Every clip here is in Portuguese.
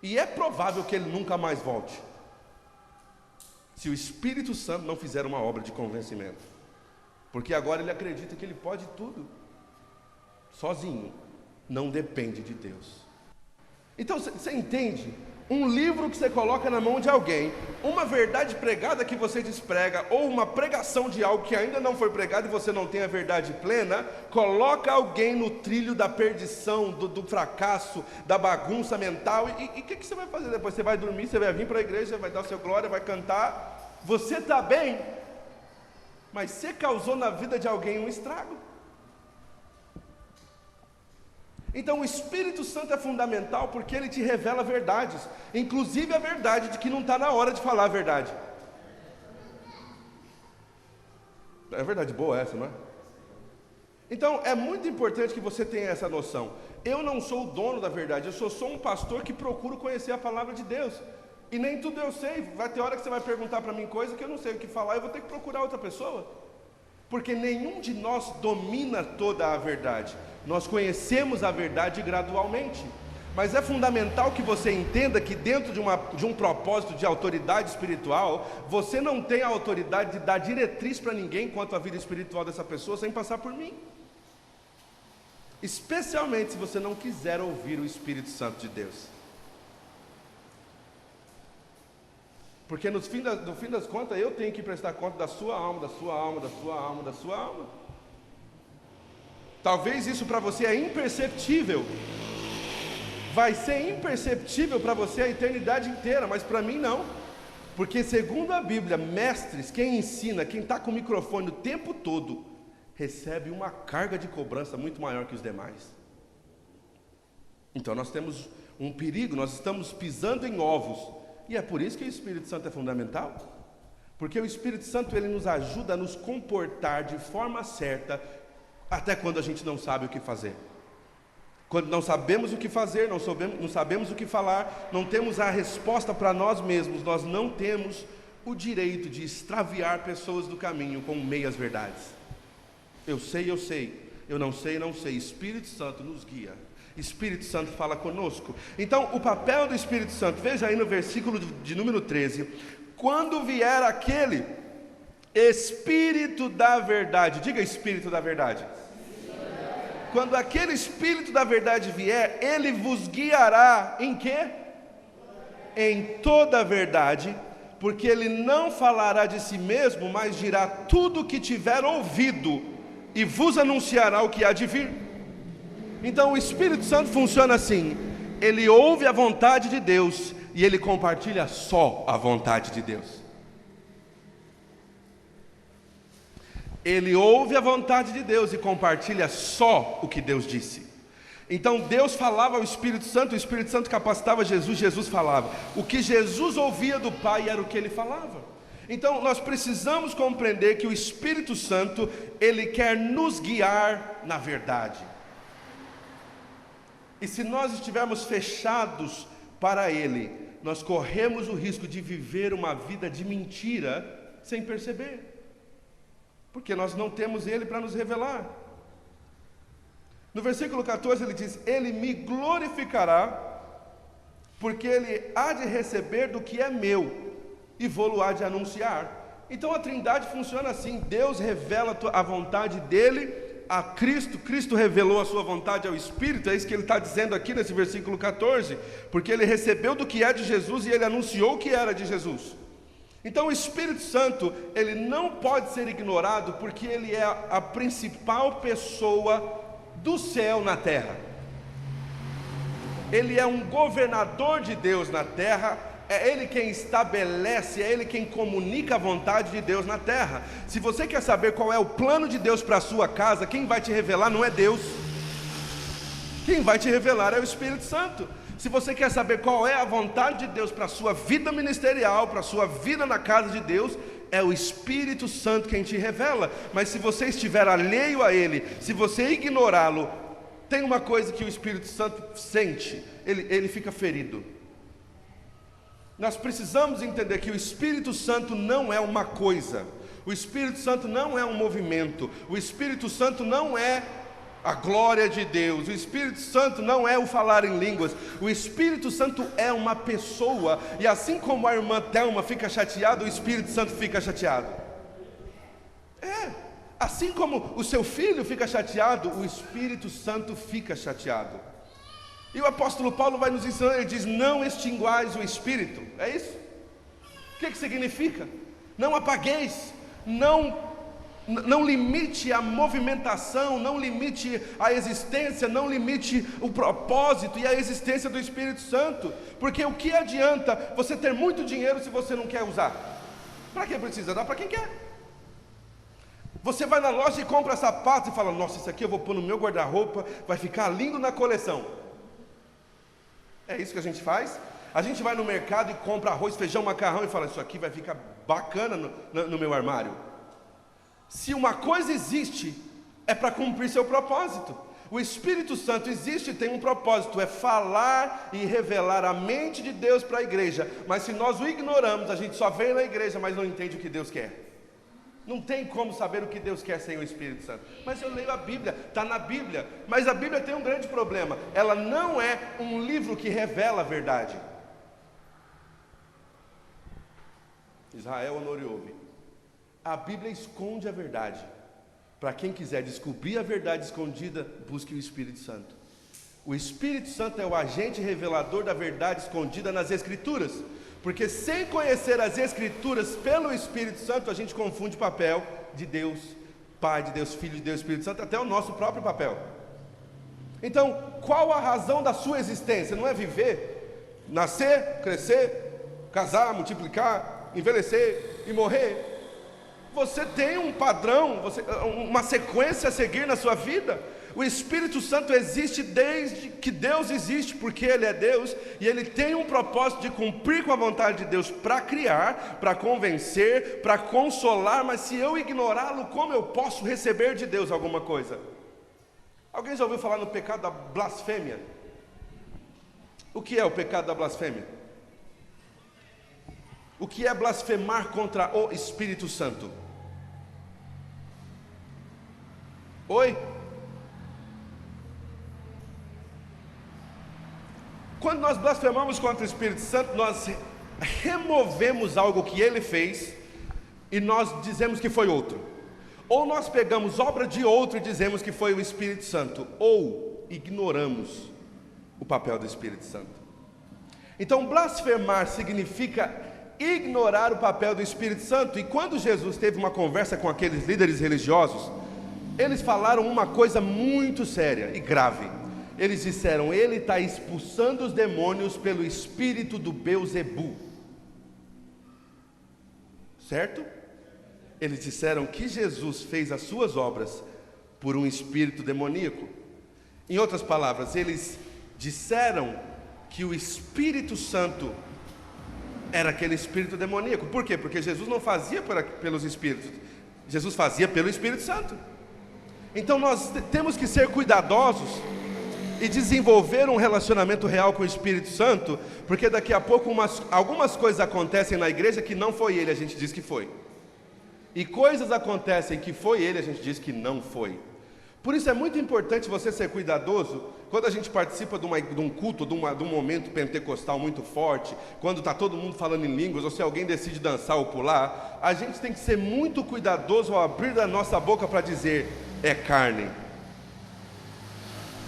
E é provável que ele nunca mais volte, se o Espírito Santo não fizer uma obra de convencimento. Porque agora ele acredita que ele pode tudo, sozinho, não depende de Deus. Então você entende? Um livro que você coloca na mão de alguém, uma verdade pregada que você desprega, ou uma pregação de algo que ainda não foi pregado e você não tem a verdade plena, coloca alguém no trilho da perdição, do fracasso, da bagunça mental. E o que você vai fazer depois? Você vai dormir, você vai vir para a igreja, vai dar o seu glória, vai cantar. Você está bem, mas você causou na vida de alguém um estrago. Então o Espírito Santo é fundamental porque ele te revela verdades, inclusive a verdade de que não está na hora de falar a verdade. É verdade boa essa, não é? Então é muito importante que você tenha essa noção. Eu não sou o dono da verdade, eu sou só um pastor que procuro conhecer a palavra de Deus. E nem tudo eu sei. Vai ter hora que você vai perguntar para mim coisa que eu não sei o que falar, eu vou ter que procurar outra pessoa. Porque nenhum de nós domina toda a verdade. Nós conhecemos a verdade gradualmente. Mas é fundamental que você entenda que dentro de um propósito de autoridade espiritual, você não tem a autoridade de dar diretriz para ninguém quanto à vida espiritual dessa pessoa sem passar por mim. Especialmente se você não quiser ouvir o Espírito Santo de Deus. Porque no fim das contas eu tenho que prestar conta da sua alma, da sua alma, da sua alma, da sua alma. Talvez isso para você é imperceptível. Vai ser imperceptível para você a eternidade inteira, mas para mim não. Porque segundo a Bíblia, mestres, quem ensina, quem está com o microfone o tempo todo, recebe uma carga de cobrança muito maior que os demais. Então nós temos um perigo, nós estamos pisando em ovos. E é por isso que o Espírito Santo é fundamental. Porque o Espírito Santo ele nos ajuda a nos comportar de forma certa, até quando a gente não sabe o que fazer. Quando não sabemos o que fazer, não sabemos o que falar, não temos a resposta para nós mesmos, nós não temos o direito de extraviar pessoas do caminho com meias verdades. Eu sei, eu não sei, Espírito Santo nos guia. Espírito Santo fala conosco. Então o papel do Espírito Santo, veja aí no versículo de número 13: quando vier aquele Espírito da verdade, diga Espírito da verdade. Quando aquele Espírito da verdade vier, ele vos guiará em quê? Em toda a verdade, porque ele não falará de si mesmo, mas dirá tudo o que tiver ouvido e vos anunciará o que há de vir. Então o Espírito Santo funciona assim: ele ouve a vontade de Deus e ele compartilha só a vontade de Deus. Ele ouve a vontade de Deus e compartilha só o que Deus disse. Então Deus falava ao Espírito Santo, o Espírito Santo capacitava Jesus, Jesus falava. O que Jesus ouvia do Pai era o que ele falava. Então nós precisamos compreender que o Espírito Santo, ele quer nos guiar na verdade. E se nós estivermos fechados para ele, nós corremos o risco de viver uma vida de mentira sem perceber. Porque nós não temos ele para nos revelar. No versículo 14 ele diz: ele me glorificará, porque ele há de receber do que é meu, e vou-lo há de anunciar. Então a Trindade funciona assim: Deus revela a vontade dele a Cristo, Cristo revelou a sua vontade ao Espírito. É isso que ele está dizendo aqui nesse versículo 14, porque ele recebeu do que é de Jesus e ele anunciou o que era de Jesus. Então o Espírito Santo, ele não pode ser ignorado, porque ele é a principal pessoa do céu na terra. Ele é um governador de Deus na terra, é ele quem estabelece, é ele quem comunica a vontade de Deus na terra. Se você quer saber qual é o plano de Deus para a sua casa, quem vai te revelar não é Deus. Quem vai te revelar é o Espírito Santo. Se você quer saber qual é a vontade de Deus para a sua vida ministerial, para a sua vida na casa de Deus, é o Espírito Santo quem te revela. Mas se você estiver alheio a ele, se você ignorá-lo, tem uma coisa que o Espírito Santo sente: ele fica ferido. Nós precisamos entender que o Espírito Santo não é uma coisa, o Espírito Santo não é um movimento, o Espírito Santo não é a glória de Deus. O Espírito Santo não é o falar em línguas. O Espírito Santo é uma pessoa. E assim como a irmã Thelma fica chateada, o Espírito Santo fica chateado. Assim como o seu filho fica chateado, o Espírito Santo fica chateado. E o apóstolo Paulo vai nos ensinar, ele diz: não extinguais o Espírito. É isso? O que significa? Não apagueis, não limite a movimentação, não limite a existência, não limite o propósito e a existência do Espírito Santo. Porque o que adianta você ter muito dinheiro se você não quer usar? Para que precisa? Dá para quem quer. Você vai na loja e compra sapatos e fala: nossa, isso aqui eu vou pôr no meu guarda-roupa, vai ficar lindo na coleção. É isso que a gente faz? A gente vai no mercado e compra arroz, feijão, macarrão e fala: isso aqui vai ficar bacana no meu armário. Se uma coisa existe, é para cumprir seu propósito. O Espírito Santo existe e tem um propósito, é falar e revelar a mente de Deus para a igreja. Mas se nós o ignoramos, a gente só vem na igreja, mas não entende o que Deus quer. Não tem como saber o que Deus quer sem o Espírito Santo. Mas eu leio a Bíblia, está na Bíblia. Mas a Bíblia tem um grande problema: ela não é um livro que revela a verdade. Israel, honor e ouve. A Bíblia esconde a verdade. Para quem quiser descobrir a verdade escondida, busque o Espírito Santo. O Espírito Santo é o agente revelador da verdade escondida nas Escrituras. Porque sem conhecer as Escrituras pelo Espírito Santo, a gente confunde o papel de Deus Pai, de Deus Filho, de Deus Espírito Santo, até o nosso próprio papel. Então, qual a razão da sua existência? Não é viver, nascer, crescer, casar, multiplicar, envelhecer e morrer. Você tem um padrão, uma sequência a seguir na sua vida. O Espírito Santo existe desde que Deus existe, porque Ele é Deus, e Ele tem um propósito de cumprir com a vontade de Deus para criar, para convencer, para consolar. Mas se eu ignorá-lo, como eu posso receber de Deus alguma coisa? Alguém já ouviu falar no pecado da blasfêmia? O que é o pecado da blasfêmia? O que é blasfemar contra o Espírito Santo? Oi? Quando nós blasfemamos contra o Espírito Santo, nós removemos algo que Ele fez e nós dizemos que foi outro. Ou nós pegamos obra de outro e dizemos que foi o Espírito Santo, ou ignoramos o papel do Espírito Santo. Então, blasfemar significa ignorar o papel do Espírito Santo. E quando Jesus teve uma conversa com aqueles líderes religiosos, eles falaram uma coisa muito séria e grave. Eles disseram: ele está expulsando os demônios pelo espírito do Beelzebu. Certo? Eles disseram que Jesus fez as suas obras por um espírito demoníaco. Em outras palavras, eles disseram que o Espírito Santo era aquele espírito demoníaco. Por quê? Porque Jesus não fazia pelos espíritos, Jesus fazia pelo Espírito Santo. Então nós temos que ser cuidadosos e desenvolver um relacionamento real com o Espírito Santo, porque daqui a pouco algumas coisas acontecem na igreja que não foi ele, a gente diz que foi. E coisas acontecem que foi ele, a gente diz que não foi. Por isso é muito importante você ser cuidadoso quando a gente participa de um culto, de um momento pentecostal muito forte, quando está todo mundo falando em línguas, ou se alguém decide dançar ou pular, a gente tem que ser muito cuidadoso ao abrir a nossa boca para dizer: é carne.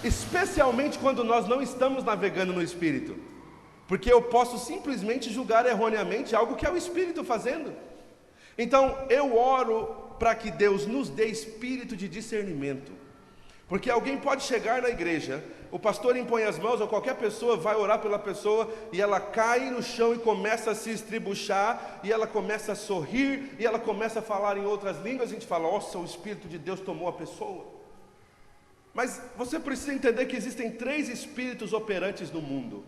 Especialmente quando nós não estamos navegando no Espírito, porque eu posso simplesmente julgar erroneamente algo que é o Espírito fazendo. Então eu oro para que Deus nos dê espírito de discernimento, porque alguém pode chegar na igreja, o pastor impõe as mãos, ou qualquer pessoa vai orar pela pessoa, e ela cai no chão e começa a se estribuchar, e ela começa a sorrir, e ela começa a falar em outras línguas, a gente fala: nossa, o Espírito de Deus tomou a pessoa. Mas você precisa entender que existem 3 espíritos operantes no mundo: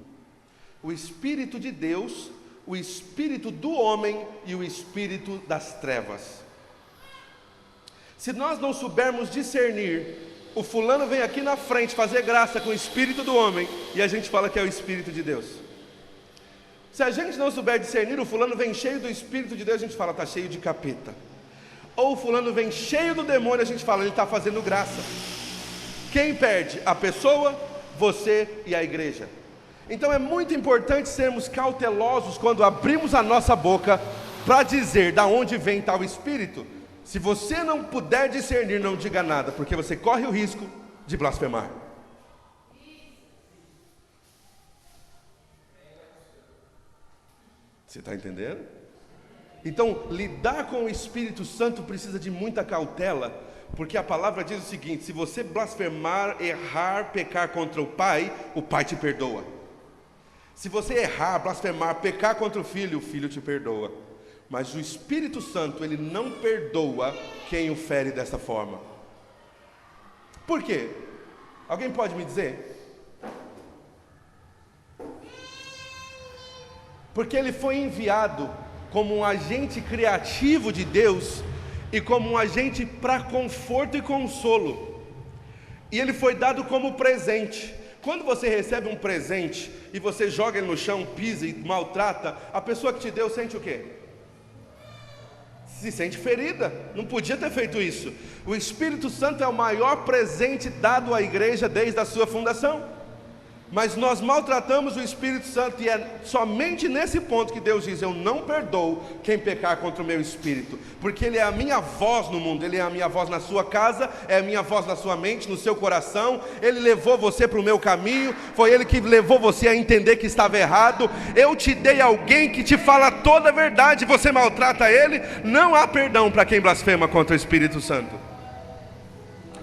o Espírito de Deus, o Espírito do homem e o Espírito das trevas. Se nós não soubermos discernir, o fulano vem aqui na frente fazer graça com o Espírito do homem e a gente fala que é o Espírito de Deus. Se a gente não souber discernir, o fulano vem cheio do Espírito de Deus, a gente fala: está cheio de capeta. Ou o fulano vem cheio do demônio, a gente fala: ele está fazendo graça. Quem perde? A pessoa, você e a igreja. Então é muito importante sermos cautelosos quando abrimos a nossa boca para dizer da onde vem tal espírito. Se você não puder discernir, não diga nada, porque você corre o risco de blasfemar. Você está entendendo? Então, lidar com o Espírito Santo precisa de muita cautela, porque a palavra diz o seguinte: se você blasfemar, errar, pecar contra o Pai te perdoa. Se você errar, blasfemar, pecar contra o Filho te perdoa. Mas o Espírito Santo, ele não perdoa quem o fere dessa forma. Por quê? Alguém pode me dizer? Porque ele foi enviado como um agente criativo de Deus e como um agente para conforto e consolo. E ele foi dado como presente. Quando você recebe um presente e você joga ele no chão, pisa e maltrata, a pessoa que te deu sente o quê? Se sente ferida. Não podia ter feito isso. O Espírito Santo é o maior presente dado à igreja desde a sua fundação. Mas nós maltratamos o Espírito Santo, e é somente nesse ponto que Deus diz: eu não perdoo quem pecar contra o meu Espírito, porque Ele é a minha voz no mundo, Ele é a minha voz na sua casa, é a minha voz na sua mente, no seu coração. Ele levou você para o meu caminho, foi Ele que levou você a entender que estava errado. Eu te dei alguém que te fala toda a verdade, você maltrata Ele, não há perdão para quem blasfema contra o Espírito Santo.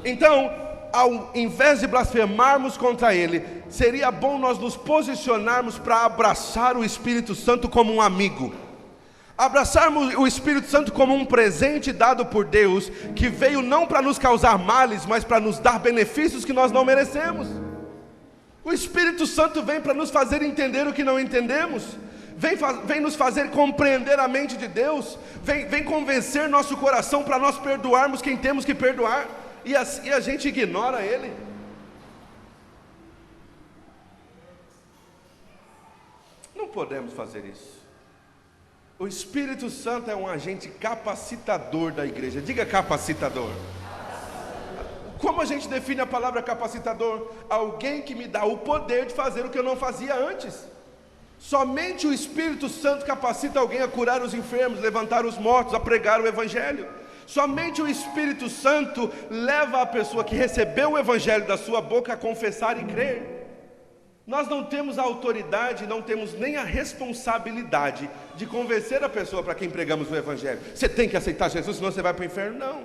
Então, ao invés de blasfemarmos contra Ele, seria bom nós nos posicionarmos para abraçar o Espírito Santo como um amigo, abraçarmos o Espírito Santo como um presente dado por Deus, que veio não para nos causar males, mas para nos dar benefícios que nós não merecemos. O Espírito Santo vem para nos fazer entender o que não entendemos, vem nos fazer compreender a mente de Deus, vem convencer nosso coração para nós perdoarmos quem temos que perdoar. E a gente ignora Ele. Não podemos fazer isso. O Espírito Santo é um agente capacitador da igreja. Diga capacitador. Como a gente define a palavra capacitador? Alguém que me dá o poder de fazer o que eu não fazia antes. Somente o Espírito Santo capacita alguém a curar os enfermos, levantar os mortos, a pregar o Evangelho. Somente o Espírito Santo leva a pessoa que recebeu o Evangelho da sua boca a confessar e crer. Nós não temos a autoridade, não temos nem a responsabilidade de convencer a pessoa para quem pregamos o Evangelho. Você tem que aceitar Jesus, senão você vai para o inferno. Não.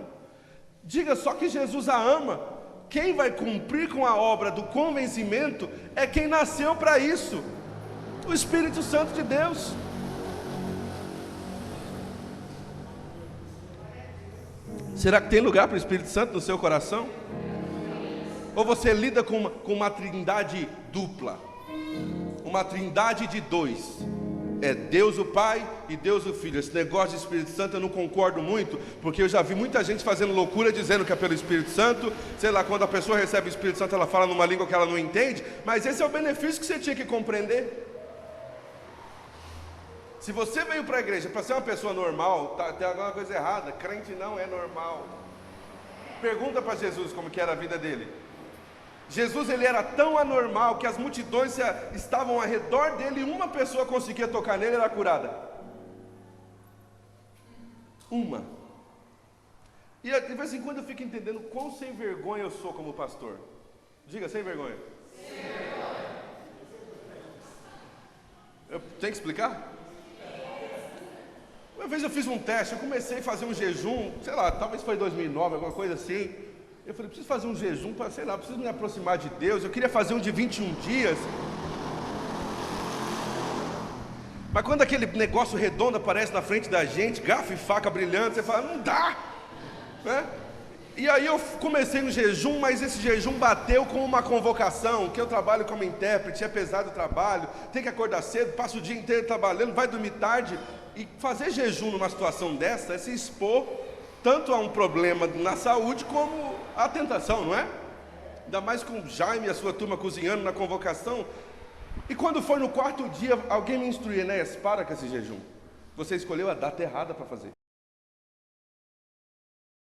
Diga só que Jesus a ama. Quem vai cumprir com a obra do convencimento é quem nasceu para isso: o Espírito Santo de Deus. Será que tem lugar para o Espírito Santo no seu coração? Ou você lida com uma trindade dupla, uma trindade de dois? É Deus o Pai e Deus o Filho. Esse negócio de Espírito Santo eu não concordo muito, porque eu já vi muita gente fazendo loucura dizendo que é pelo Espírito Santo. Sei lá, quando a pessoa recebe o Espírito Santo, ela fala numa língua que ela não entende. Mas esse é o benefício que você tinha que compreender. Se você veio para a igreja para ser uma pessoa normal, tem alguma coisa errada. Crente não é normal. Pergunta para Jesus como que era a vida dele. Jesus, ele era tão anormal que as multidões estavam ao redor dele e uma pessoa conseguia tocar nele e era curada. Uma. E de vez em quando eu fico entendendo quão sem vergonha eu sou como pastor. Diga, sem vergonha. Sem vergonha. Eu tenho que explicar? Uma vez eu fiz um teste, eu comecei a fazer um jejum, sei lá, talvez foi em 2009, alguma coisa assim. Eu falei, preciso fazer um jejum para, sei lá, preciso me aproximar de Deus. Eu queria fazer um de 21 dias. Mas quando aquele negócio redondo aparece na frente da gente, garfo e faca brilhando, você fala, não dá, né? E aí eu comecei um jejum, mas esse jejum bateu com uma convocação, que eu trabalho como intérprete, é pesado o trabalho, tem que acordar cedo, passa o dia inteiro trabalhando, vai dormir tarde. E fazer jejum numa situação dessa é se expor tanto a um problema na saúde como a tentação, não é? Ainda mais com o Jaime e a sua turma cozinhando na convocação. E quando foi no quarto dia, alguém me instruiu, Enéas, para com esse jejum. Você escolheu a data errada para fazer.